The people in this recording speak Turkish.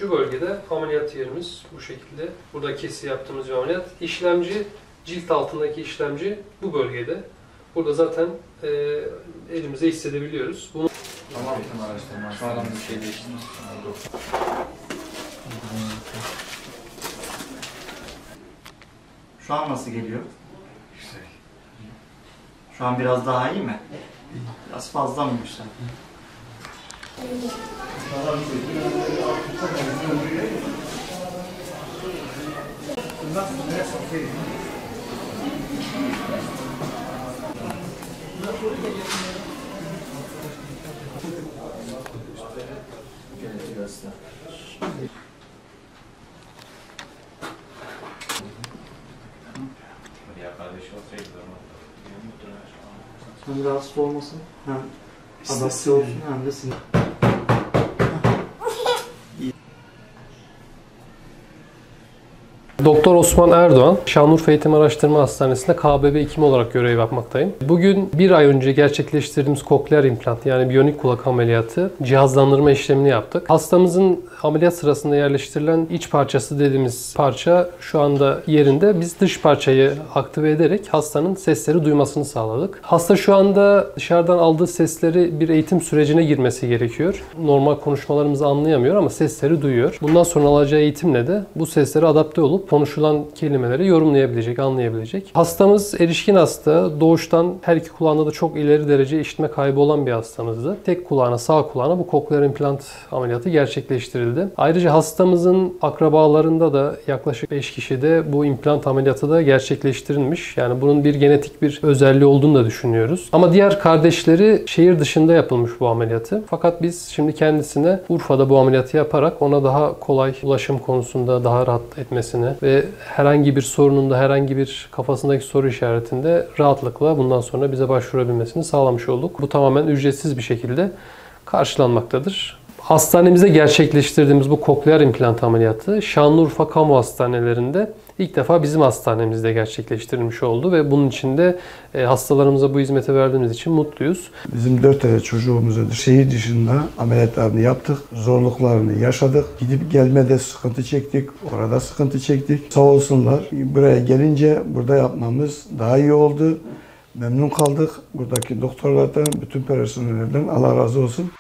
Şu bölgede ameliyat yerimiz bu şekilde. Burada kesi yaptığımız bir ameliyat. İşlemci, cilt altındaki işlemci bu bölgede. Burada zaten elimize hissedebiliyoruz. Bunu... Tamam, araştırma. Şu an bir şey değişti. Şu an nasıl geliyor? Güzel. Şu an biraz daha iyi mi? Biraz fazla mıymış sen? Hem rahatsız olmasın, hem adapte olsun, hem de sinir. Doktor Osman Erdoğan, Şanlıurfa Eğitim Araştırma Hastanesi'nde KBB hekimi olarak görev yapmaktayım. Bugün bir ay önce gerçekleştirdiğimiz kokleer implant yani biyonik kulak ameliyatı cihazlandırma işlemini yaptık. Hastamızın ameliyat sırasında yerleştirilen iç parçası dediğimiz parça şu anda yerinde. Biz dış parçayı aktive ederek hastanın sesleri duymasını sağladık. Hasta şu anda dışarıdan aldığı sesleri bir eğitim sürecine girmesi gerekiyor. Normal konuşmalarımızı anlayamıyor ama sesleri duyuyor. Bundan sonra alacağı eğitimle de bu seslere adapte olup konuşulan kelimeleri yorumlayabilecek, anlayabilecek. Hastamız erişkin hasta. Doğuştan her iki kulağında da çok ileri derece işitme kaybı olan bir hastamızdı. Tek kulağına, sağ kulağına bu kokleer implant ameliyatı gerçekleştirildi. Ayrıca hastamızın akrabalarında da yaklaşık 5 kişide bu implant ameliyatı da gerçekleştirilmiş. Yani bunun bir genetik bir özelliği olduğunu da düşünüyoruz. Ama diğer kardeşleri şehir dışında yapılmış bu ameliyatı. Fakat biz şimdi kendisine Urfa'da bu ameliyatı yaparak ona daha kolay ulaşım konusunda daha rahat etmesini ve herhangi bir sorununda, herhangi bir kafasındaki soru işaretinde rahatlıkla bundan sonra bize başvurabilmesini sağlamış olduk. Bu tamamen ücretsiz bir şekilde karşılanmaktadır. Hastanemizde gerçekleştirdiğimiz bu kokleer implant ameliyatı Şanlıurfa kamu hastanelerinde ilk defa bizim hastanemizde gerçekleştirilmiş oldu ve bunun için de hastalarımıza bu hizmeti verdiğimiz için mutluyuz. Bizim 4 tane çocuğumuzu şehir dışında ameliyatlarını yaptık. Zorluklarını yaşadık. Gidip gelmede sıkıntı çektik. Orada sıkıntı çektik. Sağ olsunlar. Buraya gelince burada yapmamız daha iyi oldu. Memnun kaldık. Buradaki doktorlardan, bütün personellerden Allah razı olsun.